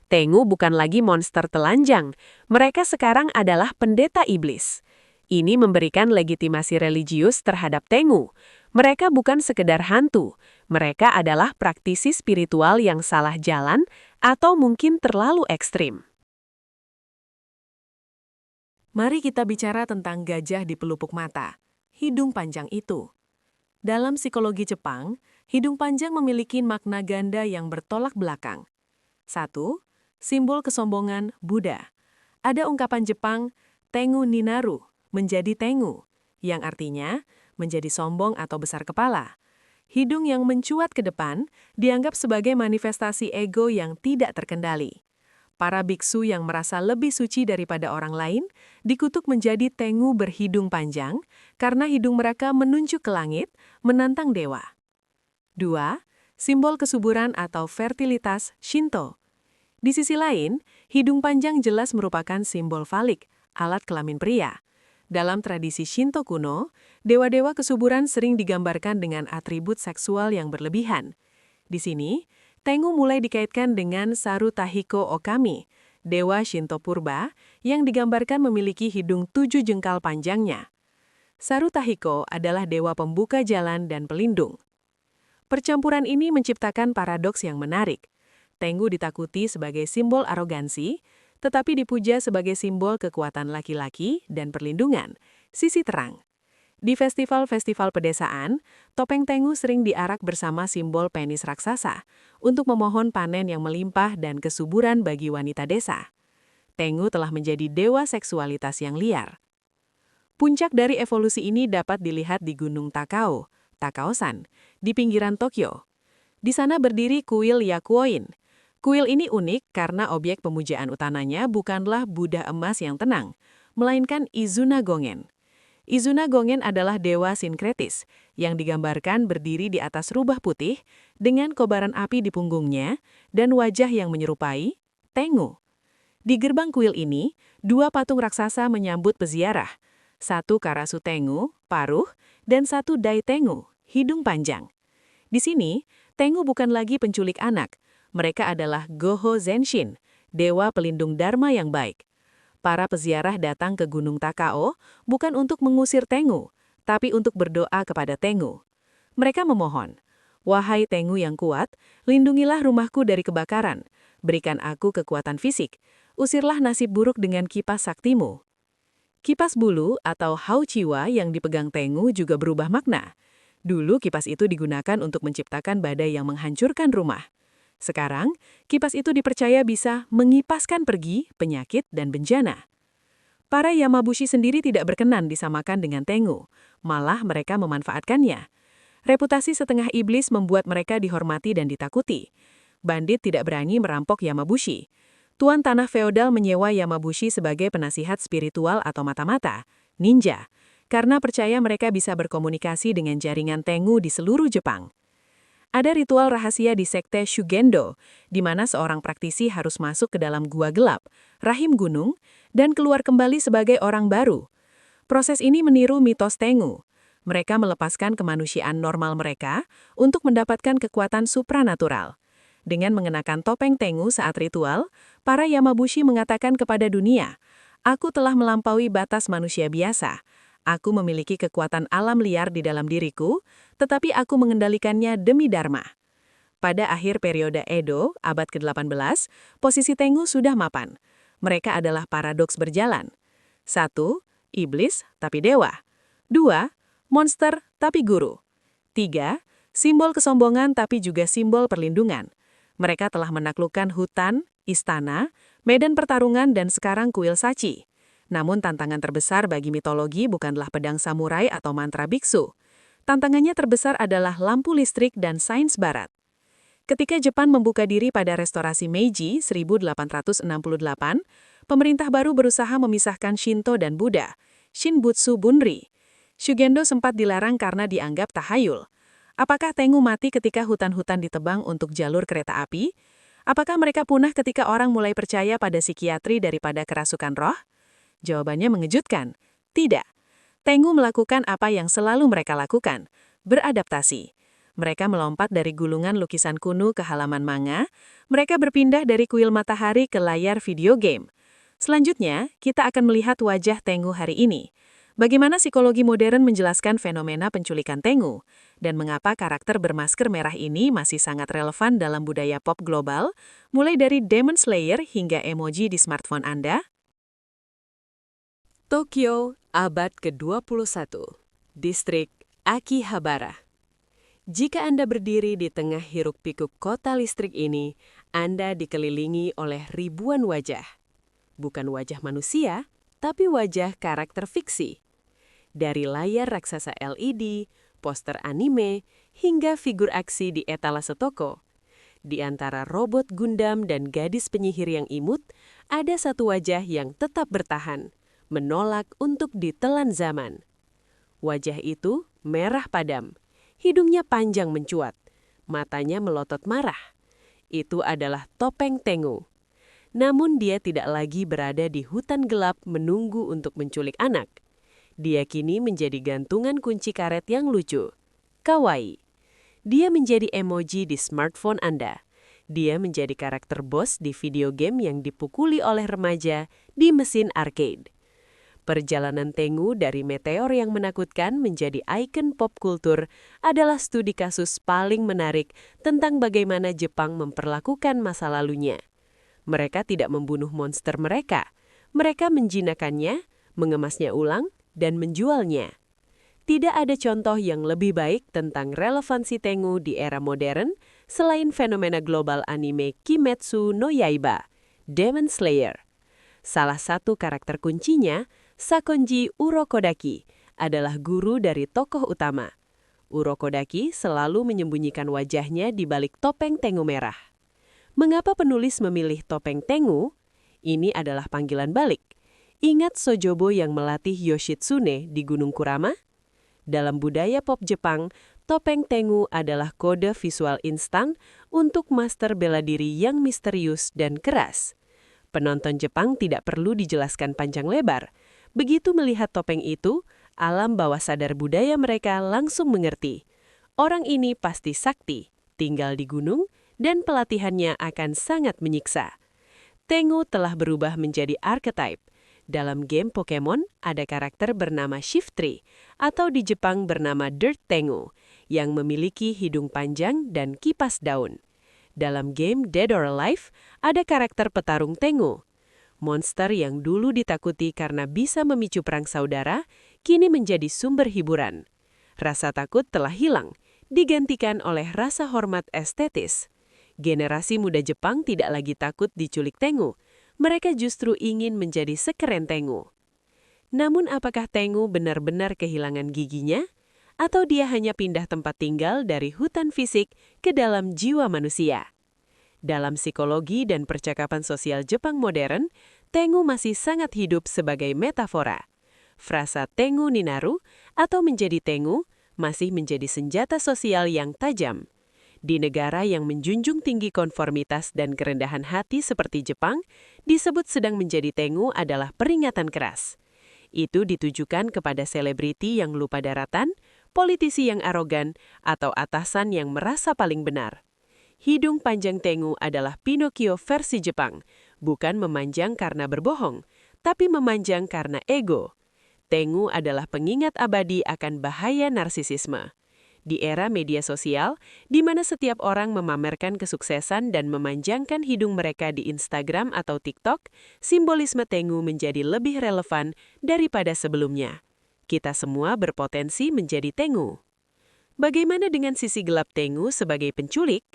Tengu bukan lagi monster telanjang, mereka sekarang adalah pendeta iblis. Ini memberikan legitimasi religius terhadap Tengu. Mereka bukan sekedar hantu, mereka adalah praktisi spiritual yang salah jalan atau mungkin terlalu ekstrim. Mari kita bicara tentang gajah di pelupuk mata, hidung panjang itu. Dalam psikologi Jepang, hidung panjang memiliki makna ganda yang bertolak belakang. 1. Simbol kesombongan Buddha. Ada ungkapan Jepang, Tengu Ninaru, menjadi Tengu, yang artinya menjadi sombong atau besar kepala. Hidung yang mencuat ke depan dianggap sebagai manifestasi ego yang tidak terkendali. Para biksu yang merasa lebih suci daripada orang lain dikutuk menjadi Tengu berhidung panjang karena hidung mereka menunjuk ke langit, menantang dewa. 2. Simbol kesuburan atau fertilitas Shinto. Di sisi lain, hidung panjang jelas merupakan simbol falik, alat kelamin pria. Dalam tradisi Shinto kuno, dewa-dewa kesuburan sering digambarkan dengan atribut seksual yang berlebihan. Di sini, Tengu mulai dikaitkan dengan Sarutahiko Okami, dewa Shinto purba yang digambarkan memiliki hidung 7 jengkal panjangnya. Sarutahiko adalah dewa pembuka jalan dan pelindung. Percampuran ini menciptakan paradoks yang menarik. Tengu ditakuti sebagai simbol arogansi, tetapi dipuja sebagai simbol kekuatan laki-laki dan perlindungan, sisi terang. Di festival-festival pedesaan, topeng Tengu sering diarak bersama simbol penis raksasa untuk memohon panen yang melimpah dan kesuburan bagi wanita desa. Tengu telah menjadi dewa seksualitas yang liar. Puncak dari evolusi ini dapat dilihat di Gunung Takao, Takaosan, di pinggiran Tokyo. Di sana berdiri kuil Yakuoin. Kuil ini unik karena objek pemujaan utamanya bukanlah Buddha emas yang tenang, melainkan Izuna Gongen. Izuna Gongen adalah dewa sinkretis yang digambarkan berdiri di atas rubah putih dengan kobaran api di punggungnya dan wajah yang menyerupai Tengu. Di gerbang kuil ini, 2 patung raksasa menyambut peziarah, 1 Karasu Tengu, paruh, dan 1 Dai Tengu, hidung panjang. Di sini, Tengu bukan lagi penculik anak. Mereka adalah Goho Zenshin, dewa pelindung dharma yang baik. Para peziarah datang ke Gunung Takao bukan untuk mengusir Tengu, tapi untuk berdoa kepada Tengu. Mereka memohon, "Wahai Tengu yang kuat, lindungilah rumahku dari kebakaran, berikan aku kekuatan fisik, usirlah nasib buruk dengan kipas saktimu." Kipas bulu atau Hauchiwa yang dipegang Tengu juga berubah makna. Dulu kipas itu digunakan untuk menciptakan badai yang menghancurkan rumah. Sekarang, kipas itu dipercaya bisa mengipaskan pergi, penyakit, dan bencana. Para Yamabushi sendiri tidak berkenan disamakan dengan Tengu, malah mereka memanfaatkannya. Reputasi setengah iblis membuat mereka dihormati dan ditakuti. Bandit tidak berani merampok Yamabushi. Tuan tanah feodal menyewa Yamabushi sebagai penasihat spiritual atau mata-mata, ninja, karena percaya mereka bisa berkomunikasi dengan jaringan Tengu di seluruh Jepang. Ada ritual rahasia di sekte Shugendo, di mana seorang praktisi harus masuk ke dalam gua gelap, rahim gunung, dan keluar kembali sebagai orang baru. Proses ini meniru mitos Tengu. Mereka melepaskan kemanusiaan normal mereka untuk mendapatkan kekuatan supranatural. Dengan mengenakan topeng Tengu saat ritual, para Yamabushi mengatakan kepada dunia, "Aku telah melampaui batas manusia biasa. Aku memiliki kekuatan alam liar di dalam diriku, tetapi aku mengendalikannya demi Dharma." Pada akhir periode Edo, abad ke-18, posisi Tengu sudah mapan. Mereka adalah paradoks berjalan. 1. Iblis, tapi dewa. 2. Monster, tapi guru. 3. Simbol kesombongan tapi juga simbol perlindungan. Mereka telah menaklukkan hutan, istana, medan pertarungan dan sekarang kuil Sachi. Namun tantangan terbesar bagi mitologi bukanlah pedang samurai atau mantra biksu. Tantangannya terbesar adalah lampu listrik dan sains barat. Ketika Jepang membuka diri pada restorasi Meiji 1868, pemerintah baru berusaha memisahkan Shinto dan Buddha, Shinbutsu Bunri. Shugendo sempat dilarang karena dianggap tahayul. Apakah Tengu mati ketika hutan-hutan ditebang untuk jalur kereta api? Apakah mereka punah ketika orang mulai percaya pada psikiatri daripada kerasukan roh? Jawabannya mengejutkan. Tidak. Tengu melakukan apa yang selalu mereka lakukan, beradaptasi. Mereka melompat dari gulungan lukisan kuno ke halaman manga, mereka berpindah dari kuil matahari ke layar video game. Selanjutnya, kita akan melihat wajah Tengu hari ini. Bagaimana psikologi modern menjelaskan fenomena penculikan Tengu, dan mengapa karakter bermasker merah ini masih sangat relevan dalam budaya pop global, mulai dari Demon Slayer hingga emoji di smartphone Anda. Tokyo, abad ke-21. Distrik Akihabara. Jika Anda berdiri di tengah hiruk-pikuk kota listrik ini, Anda dikelilingi oleh ribuan wajah. Bukan wajah manusia, tapi wajah karakter fiksi. Dari layar raksasa LED, poster anime, hingga figur aksi di etalase toko. Di antara robot Gundam dan gadis penyihir yang imut, ada satu wajah yang tetap bertahan, menolak untuk ditelan zaman. Wajah itu merah padam. Hidungnya panjang mencuat, matanya melotot marah. Itu adalah topeng Tengu. Namun dia tidak lagi berada di hutan gelap menunggu untuk menculik anak. Dia kini menjadi gantungan kunci karet yang lucu. Kawaii. Dia menjadi emoji di smartphone Anda. Dia menjadi karakter bos di video game yang dipukuli oleh remaja di mesin arcade. Perjalanan Tengu dari meteor yang menakutkan menjadi ikon pop kultur adalah studi kasus paling menarik tentang bagaimana Jepang memperlakukan masa lalunya. Mereka tidak membunuh monster mereka. Mereka menjinakkannya, mengemasnya ulang, dan menjualnya. Tidak ada contoh yang lebih baik tentang relevansi Tengu di era modern selain fenomena global anime Kimetsu no Yaiba, Demon Slayer. Salah satu karakter kuncinya, Sakonji Urokodaki, adalah guru dari tokoh utama. Urokodaki selalu menyembunyikan wajahnya di balik topeng Tengu merah. Mengapa penulis memilih topeng Tengu? Ini adalah panggilan balik. Ingat Sojobo yang melatih Yoshitsune di Gunung Kurama? Dalam budaya pop Jepang, topeng Tengu adalah kode visual instan untuk master bela diri yang misterius dan keras. Penonton Jepang tidak perlu dijelaskan panjang lebar. Begitu melihat topeng itu, alam bawah sadar budaya mereka langsung mengerti. Orang ini pasti sakti, tinggal di gunung, dan pelatihannya akan sangat menyiksa. Tengu telah berubah menjadi archetype. Dalam game Pokemon, ada karakter bernama Shiftry, atau di Jepang bernama Dirt Tengu, yang memiliki hidung panjang dan kipas daun. Dalam game Dead or Alive, ada karakter petarung Tengu. Monster yang dulu ditakuti karena bisa memicu perang saudara, kini menjadi sumber hiburan. Rasa takut telah hilang, digantikan oleh rasa hormat estetis. Generasi muda Jepang tidak lagi takut diculik Tengu, mereka justru ingin menjadi sekeren Tengu. Namun apakah Tengu benar-benar kehilangan giginya? Atau dia hanya pindah tempat tinggal dari hutan fisik ke dalam jiwa manusia? Dalam psikologi dan percakapan sosial Jepang modern, Tengu masih sangat hidup sebagai metafora. Frasa Tengu Ninaru atau menjadi Tengu masih menjadi senjata sosial yang tajam. Di negara yang menjunjung tinggi konformitas dan kerendahan hati seperti Jepang, disebut sedang menjadi Tengu adalah peringatan keras. Itu ditujukan kepada selebriti yang lupa daratan, politisi yang arogan, atau atasan yang merasa paling benar. Hidung panjang Tengu adalah Pinocchio versi Jepang, bukan memanjang karena berbohong, tapi memanjang karena ego. Tengu adalah pengingat abadi akan bahaya narsisisme. Di era media sosial, di mana setiap orang memamerkan kesuksesan dan memanjangkan hidung mereka di Instagram atau TikTok, simbolisme Tengu menjadi lebih relevan daripada sebelumnya. Kita semua berpotensi menjadi Tengu. Bagaimana dengan sisi gelap Tengu sebagai penculik?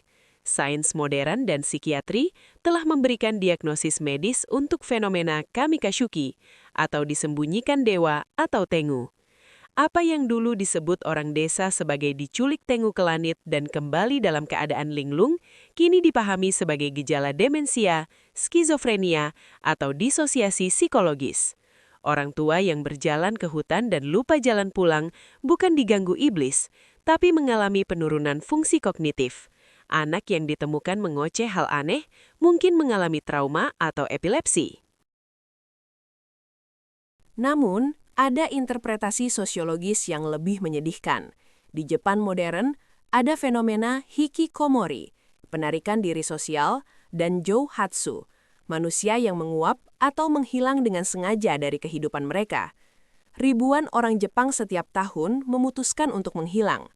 Sains modern dan psikiatri telah memberikan diagnosis medis untuk fenomena kamikashuki atau disembunyikan dewa atau Tengu. Apa yang dulu disebut orang desa sebagai diculik Tengu ke langit dan kembali dalam keadaan linglung, kini dipahami sebagai gejala demensia, skizofrenia, atau disosiasi psikologis. Orang tua yang berjalan ke hutan dan lupa jalan pulang bukan diganggu iblis, tapi mengalami penurunan fungsi kognitif. Anak yang ditemukan mengoceh hal aneh mungkin mengalami trauma atau epilepsi. Namun, ada interpretasi sosiologis yang lebih menyedihkan. Di Jepang modern, ada fenomena hikikomori, penarikan diri sosial, dan jouhatsu, manusia yang menguap atau menghilang dengan sengaja dari kehidupan mereka. Ribuan orang Jepang setiap tahun memutuskan untuk menghilang.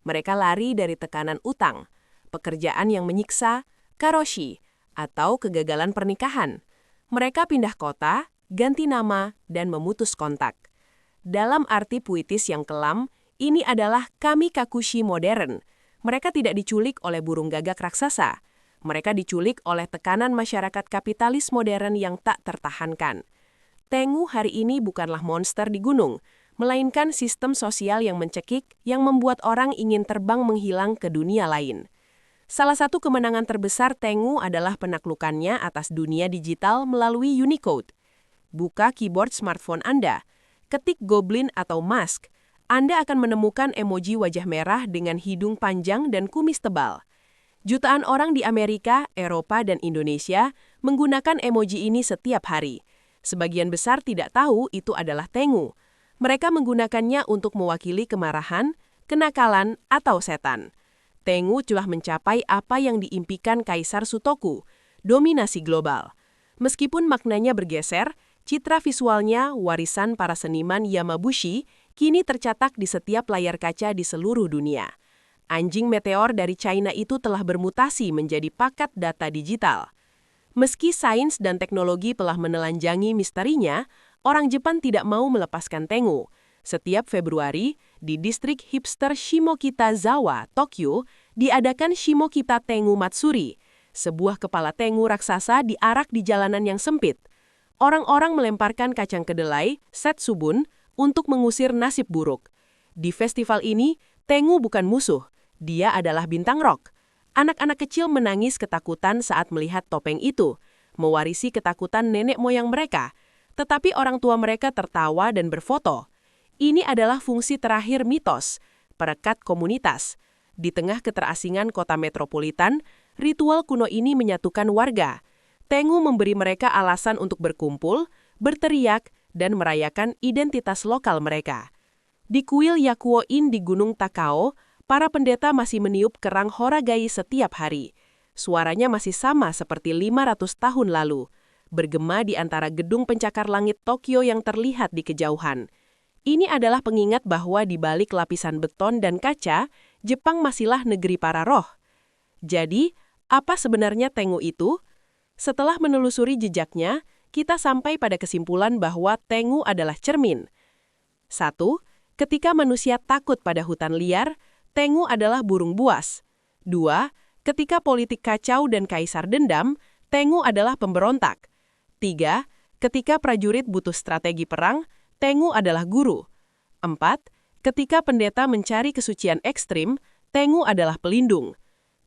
Mereka lari dari tekanan utang, pekerjaan yang menyiksa, karoshi, atau kegagalan pernikahan. Mereka pindah kota, ganti nama, dan memutus kontak. Dalam arti puitis yang kelam, ini adalah kamikakushi modern. Mereka tidak diculik oleh burung gagak raksasa. Mereka diculik oleh tekanan masyarakat kapitalis modern yang tak tertahankan. Tengu hari ini bukanlah monster di gunung, melainkan sistem sosial yang mencekik yang membuat orang ingin terbang menghilang ke dunia lain. Salah satu kemenangan terbesar Tengu adalah penaklukannya atas dunia digital melalui Unicode. Buka keyboard smartphone Anda, ketik goblin atau mask, Anda akan menemukan emoji wajah merah dengan hidung panjang dan kumis tebal. Jutaan orang di Amerika, Eropa, dan Indonesia menggunakan emoji ini setiap hari. Sebagian besar tidak tahu itu adalah Tengu. Mereka menggunakannya untuk mewakili kemarahan, kenakalan, atau setan. Tengu telah mencapai apa yang diimpikan Kaisar Sutoku, dominasi global. Meskipun maknanya bergeser, citra visualnya, warisan para seniman Yamabushi, kini tercetak di setiap layar kaca di seluruh dunia. Anjing meteor dari China itu telah bermutasi menjadi paket data digital. Meski sains dan teknologi telah menelanjangi misterinya, orang Jepang tidak mau melepaskan Tengu. Setiap Februari, di distrik hipster Shimokitazawa, Tokyo, diadakan Shimokita Tengu Matsuri, sebuah kepala Tengu raksasa diarak di jalanan yang sempit. Orang-orang melemparkan kacang kedelai, setsubun, untuk mengusir nasib buruk. Di festival ini, Tengu bukan musuh, dia adalah bintang rock. Anak-anak kecil menangis ketakutan saat melihat topeng itu, mewarisi ketakutan nenek moyang mereka, tetapi orang tua mereka tertawa dan berfoto. Ini adalah fungsi terakhir mitos, perekat komunitas. Di tengah keterasingan kota metropolitan, ritual kuno ini menyatukan warga. Tengu memberi mereka alasan untuk berkumpul, berteriak, dan merayakan identitas lokal mereka. Di kuil Yakuo-in di Gunung Takao, para pendeta masih meniup kerang horagai setiap hari. Suaranya masih sama seperti 500 tahun lalu, bergema di antara gedung pencakar langit Tokyo yang terlihat di kejauhan. Ini adalah pengingat bahwa di balik lapisan beton dan kaca, Jepang masihlah negeri para roh. Jadi, apa sebenarnya Tengu itu? Setelah menelusuri jejaknya, kita sampai pada kesimpulan bahwa Tengu adalah cermin. 1. Ketika manusia takut pada hutan liar, Tengu adalah burung buas. 2. Ketika politik kacau dan kaisar dendam, Tengu adalah pemberontak. 3. Ketika prajurit butuh strategi perang, Tengu adalah guru. 4. Ketika pendeta mencari kesucian ekstrim, Tengu adalah pelindung.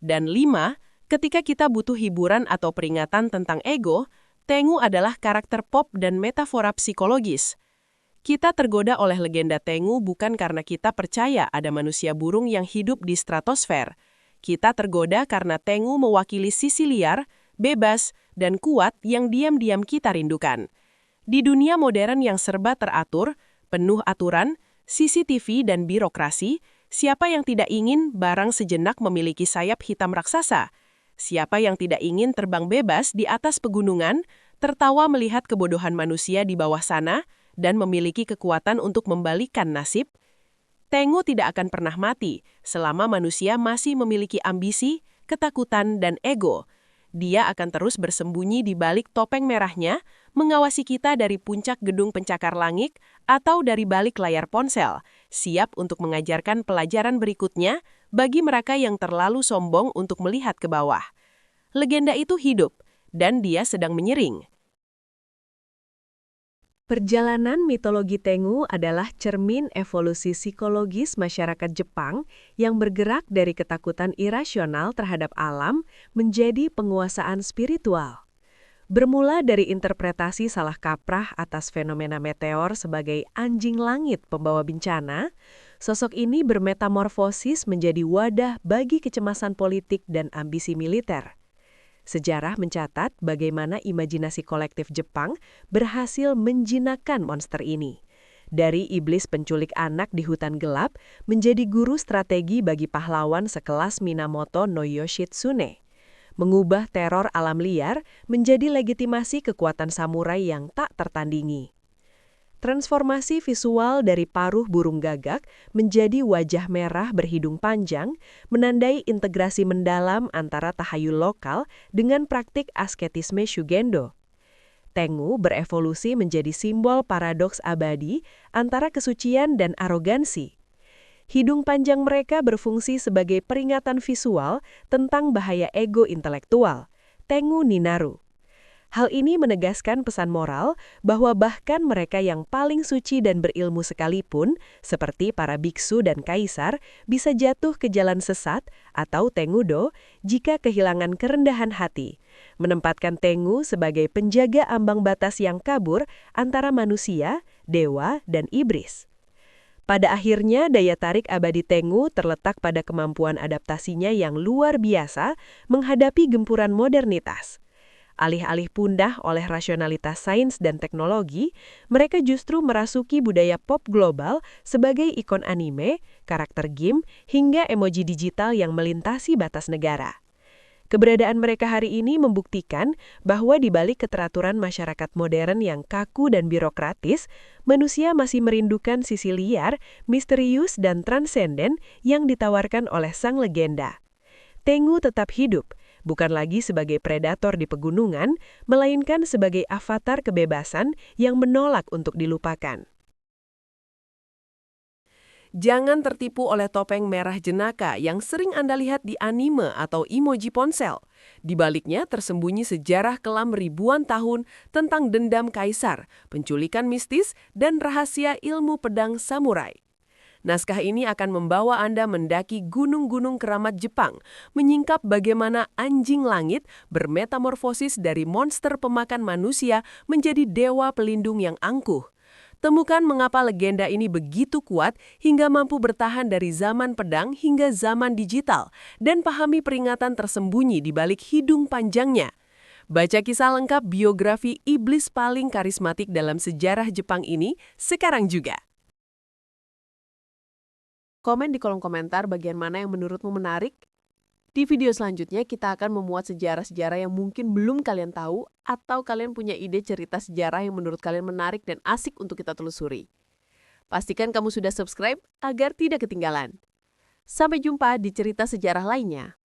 Dan 5. Ketika kita butuh hiburan atau peringatan tentang ego, Tengu adalah karakter pop dan metafora psikologis. Kita tergoda oleh legenda Tengu bukan karena kita percaya ada manusia burung yang hidup di stratosfer. Kita tergoda karena Tengu mewakili sisi liar, bebas, dan kuat yang diam-diam kita rindukan. Di dunia modern yang serba teratur, penuh aturan, CCTV dan birokrasi, siapa yang tidak ingin barang sejenak memiliki sayap hitam raksasa? Siapa yang tidak ingin terbang bebas di atas pegunungan, tertawa melihat kebodohan manusia di bawah sana, dan memiliki kekuatan untuk membalikkan nasib? Tengu tidak akan pernah mati selama manusia masih memiliki ambisi, ketakutan, dan ego. Dia akan terus bersembunyi di balik topeng merahnya, mengawasi kita dari puncak gedung pencakar langit atau dari balik layar ponsel, siap untuk mengajarkan pelajaran berikutnya bagi mereka yang terlalu sombong untuk melihat ke bawah. Legenda itu hidup, dan dia sedang menyering. Perjalanan mitologi Tengu adalah cermin evolusi psikologis masyarakat Jepang yang bergerak dari ketakutan irasional terhadap alam menjadi penguasaan spiritual. Bermula dari interpretasi salah kaprah atas fenomena meteor sebagai anjing langit pembawa bencana, sosok ini bermetamorfosis menjadi wadah bagi kecemasan politik dan ambisi militer. Sejarah mencatat bagaimana imajinasi kolektif Jepang berhasil menjinakkan monster ini. Dari iblis penculik anak di hutan gelap menjadi guru strategi bagi pahlawan sekelas Minamoto no Yoshitsune. Mengubah teror alam liar menjadi legitimasi kekuatan samurai yang tak tertandingi. Transformasi visual dari paruh burung gagak menjadi wajah merah berhidung panjang menandai integrasi mendalam antara tahayul lokal dengan praktik asketisme Shugendo. Tengu berevolusi menjadi simbol paradoks abadi antara kesucian dan arogansi. Hidung panjang mereka berfungsi sebagai peringatan visual tentang bahaya ego intelektual, Tengu Ninaru. Hal ini menegaskan pesan moral bahwa bahkan mereka yang paling suci dan berilmu sekalipun, seperti para biksu dan kaisar, bisa jatuh ke jalan sesat atau tengudo jika kehilangan kerendahan hati, menempatkan Tengu sebagai penjaga ambang batas yang kabur antara manusia, dewa, dan iblis. Pada akhirnya, daya tarik abadi Tengu terletak pada kemampuan adaptasinya yang luar biasa menghadapi gempuran modernitas. Alih-alih pundah oleh rasionalitas sains dan teknologi, mereka justru merasuki budaya pop global sebagai ikon anime, karakter game, hingga emoji digital yang melintasi batas negara. Keberadaan mereka hari ini membuktikan bahwa di balik keteraturan masyarakat modern yang kaku dan birokratis, manusia masih merindukan sisi liar, misterius, dan transenden yang ditawarkan oleh sang legenda. Tengu tetap hidup, bukan lagi sebagai predator di pegunungan, melainkan sebagai avatar kebebasan yang menolak untuk dilupakan. Jangan tertipu oleh topeng merah jenaka yang sering Anda lihat di anime atau emoji ponsel. Di baliknya tersembunyi sejarah kelam ribuan tahun tentang dendam kaisar, penculikan mistis, dan rahasia ilmu pedang samurai. Naskah ini akan membawa Anda mendaki gunung-gunung keramat Jepang, menyingkap bagaimana anjing langit bermetamorfosis dari monster pemakan manusia menjadi dewa pelindung yang angkuh. Temukan mengapa legenda ini begitu kuat hingga mampu bertahan dari zaman pedang hingga zaman digital, dan pahami peringatan tersembunyi di balik hidung panjangnya. Baca kisah lengkap biografi iblis paling karismatik dalam sejarah Jepang ini sekarang juga. Komen di kolom komentar bagian mana yang menurutmu menarik. Di video selanjutnya kita akan memuat sejarah-sejarah yang mungkin belum kalian tahu atau kalian punya ide cerita sejarah yang menurut kalian menarik dan asik untuk kita telusuri. Pastikan kamu sudah subscribe agar tidak ketinggalan. Sampai jumpa di cerita sejarah lainnya.